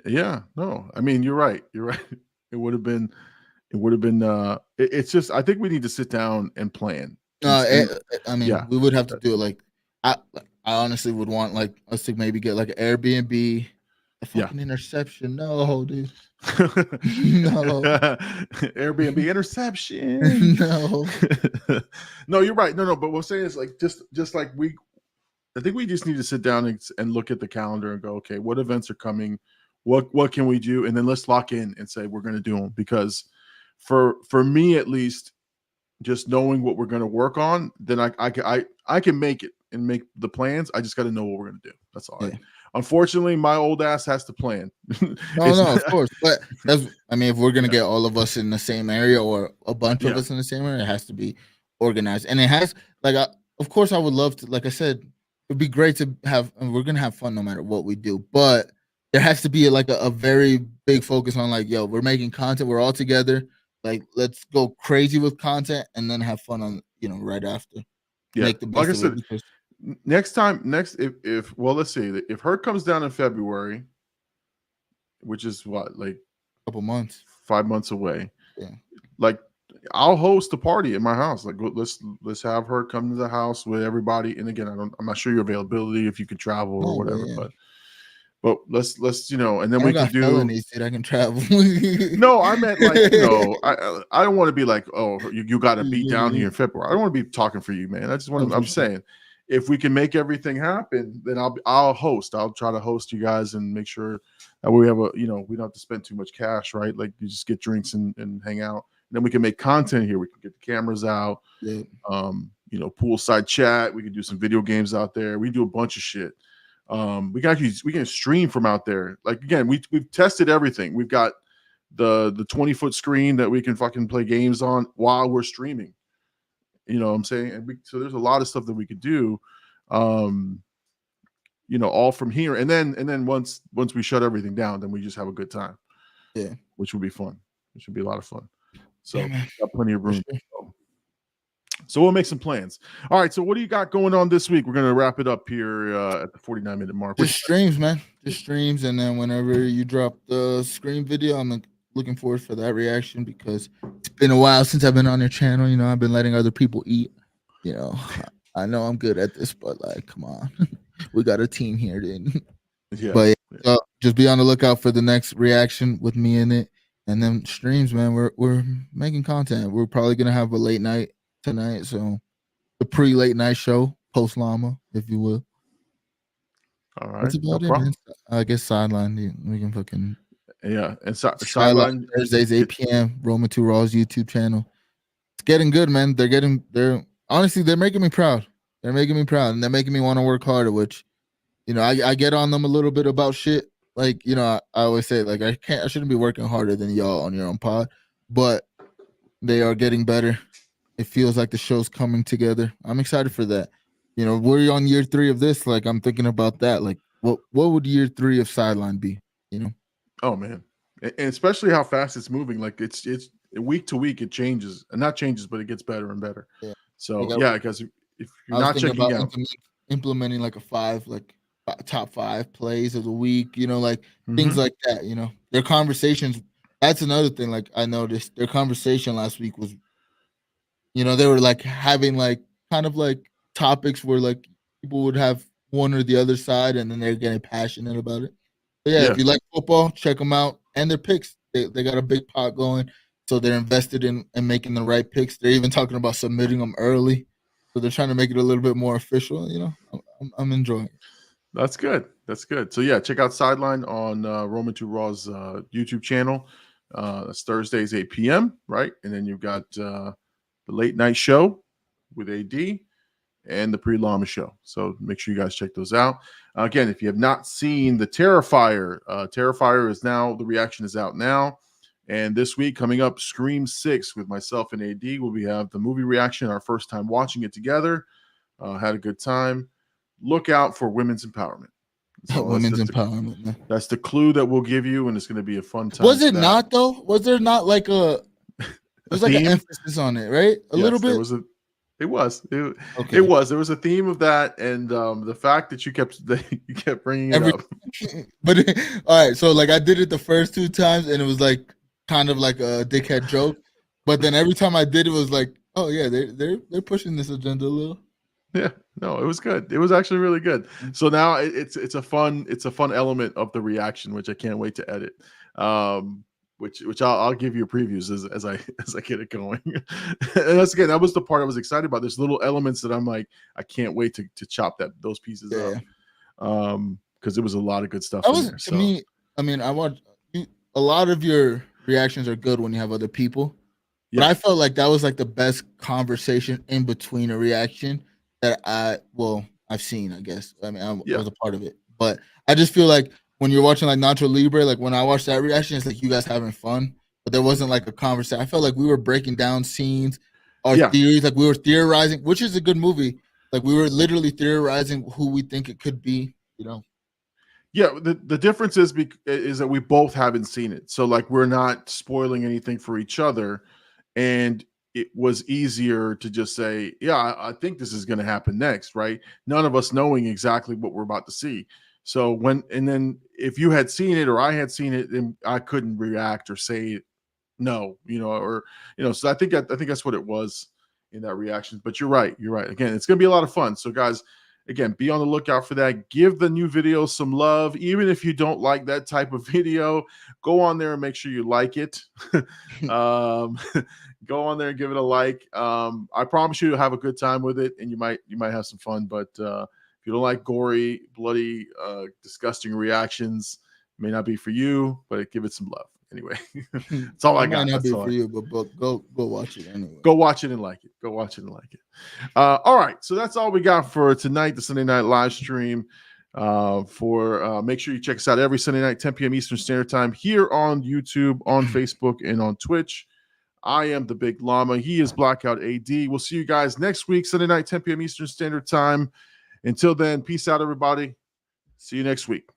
Yeah. No, I mean, you're right. You're right. It would have been it's just I think we need to sit down and plan. I mean, Yeah. we would have to do it like I honestly would want like us to maybe get like an Airbnb, a fucking interception. No, dude. No. Airbnb interception. No. No, you're right. No, but what I'm saying is like just like I think we just need to sit down and look at the calendar and go, okay, what events are coming? What can we do? And then let's lock in and say we're going to do them. Because for me at least, just knowing what we're going to work on, then I can make it and make the plans. I just got to know what we're going to do. That's all. Yeah. Unfortunately, my old ass has to plan. No, of course. But I mean, if we're going to get all of us in the same area or a bunch of us in the same area, it has to be organized. And it has, like, of course, I would love to, like I said, it'd be great to have, and we're going to have fun no matter what we do. But there has to be like a very big focus on like, yo, we're making content. We're all together. Like, let's go crazy with content and then have fun on, you know, right after. Yeah. Make the best like I of said, it because if well, let's see, if Hurt comes down in February, which is what, like a couple months, 5 months away. Yeah. Like, I'll host a party at my house. Like, let's have her come to the house with everybody. And again, I'm not sure your availability if you could travel or whatever, but let's you know, and then we can do felonies, dude, I can travel. No, I meant like, you know, I don't want to be like, oh, you got to be down here in February. I don't want to be talking for you, man. I just want to. I'm saying, if we can make everything happen, then I'll host. I'll try to host you guys and make sure that we have we don't have to spend too much cash, right? Like, you just get drinks and hang out. And then we can make content here. We can get the cameras out. Yeah. You know, poolside chat. We can do some video games out there. We do a bunch of shit. We can stream from out there. Like, again, we've tested everything. We've got the 20-foot screen that we can fucking play games on while we're streaming. You know what I'm saying? And so there's a lot of stuff that we could do. You know, all from here. And then once we shut everything down, then we just have a good time. Yeah. Which would be fun. It should be a lot of fun. So got plenty of room. So we'll make some plans. All right. So what do you got going on this week? We're going to wrap it up here at the 49-minute mark. Just streams, man. Just streams. And then whenever you drop the Scream video, I'm looking forward for that reaction because it's been a while since I've been on your channel. You know, I've been letting other people eat. You know, I know I'm good at this, but like, come on. We got a team here, dude. Yeah. But just be on the lookout for the next reaction with me in it. And then streams, man. We're making content. We're probably going to have a late night tonight, so the pre-late night show, post Llama, if you will. All right, that's about it, man. I guess sideline. We can fucking and sideline Thursdays 8 p.m. Roman 2 Raw's YouTube channel. It's getting good, man. They're honestly making me proud. They're making me proud, and they're making me want to work harder. Which, you know, I get on them a little bit about shit. Like, you know, I always say like I shouldn't be working harder than y'all on your own pod, but they are getting better. It feels like the show's coming together. I'm excited for that. You know, we're on year 3 of this. Like, I'm thinking about that. Like, what would year 3 of Sideline be? You know? Oh man, and especially how fast it's moving. Like, it's week to week it changes, and not changes, but it gets better and better. Yeah. So because if you're not checking out, implementing like top 5 plays of the week. You know, like things like that. You know, their conversations. That's another thing. Like, I noticed their conversation last week was. You know, they were like having like kind of like topics where like people would have one or the other side, and then they're getting passionate about it. But yeah, if you like football, check them out. And their picks, they got a big pot going, so they're invested in making the right picks. They're even talking about submitting them early, so they're trying to make it a little bit more official. You know, I'm enjoying it. That's good. That's good. So yeah, check out Sideline on Roman 2 Raw's YouTube channel. That's Thursdays 8 p.m. right, and then you've got. The late night show with AD, and the Pre-Llama Show. So make sure you guys check those out. Again, if you have not seen the Terrifier, Terrifier is now, the reaction is out now. And this week, coming up, Scream 6 with myself and AD. We have the movie reaction, our first time watching it together. Had a good time. Look out for women's empowerment. So women's empowerment. Man. That's the clue that we'll give you, and it's going to be a fun time. Was it not, though? Was there not like a... There's like an emphasis on it, right? A little bit? It was. There was a theme of that, and the fact that you kept bringing it up. But all right, so like I did it the first 2 times, and it was like kind of like a dickhead joke. But then every time I did, it was like, oh yeah, they're pushing this agenda a little. Yeah, no, it was good. It was actually really good. So now it's a fun element of the reaction, which I can't wait to edit. Which I'll give you previews as I get it going. And that's, that was the part I was excited about. There's little elements that I'm like, I can't wait to chop those pieces up. Because it was a lot of good stuff. To me, I mean, I want a lot of your reactions are good when you have other people. But I felt like that was like the best conversation in between a reaction that I've seen, I guess. I mean, I was a part of it. But I just feel like when you're watching like Nacho Libre, like when I watched that reaction, it's like you guys having fun, but there wasn't like a conversation. I felt like we were breaking down scenes or theories, like we were theorizing, which is a good movie. Like we were literally theorizing who we think it could be, you know? Yeah, the difference is that we both haven't seen it. So like we're not spoiling anything for each other. And it was easier to just say, yeah, I think this is going to happen next, right? None of us knowing exactly what we're about to see. So then if you had seen it or I had seen it, then I couldn't react or say no, so I think that's what it was in that reaction. But you're right. Again, it's going to be a lot of fun. So guys, again, be on the lookout for that. Give the new video some love. Even if you don't like that type of video, go on there and make sure you like it. Go on there and give it a like. I promise you, you'll have a good time with it, and you might have some fun. But if you don't like gory, bloody, disgusting reactions, it may not be for you, but give it some love. Anyway, that's all I got. Might not be for you, but go watch it anyway. Go watch it and like it. All right, so that's all we got for tonight, the Sunday night live stream. Make sure you check us out every Sunday night, 10 p.m. Eastern Standard Time, here on YouTube, on Facebook, and on Twitch. I am the Big Llama. He is Blkout AD. We'll see you guys next week, Sunday night, 10 p.m. Eastern Standard Time. Until then, peace out, everybody. See you next week.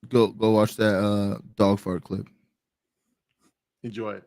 Go watch that dog fart clip. Enjoy it.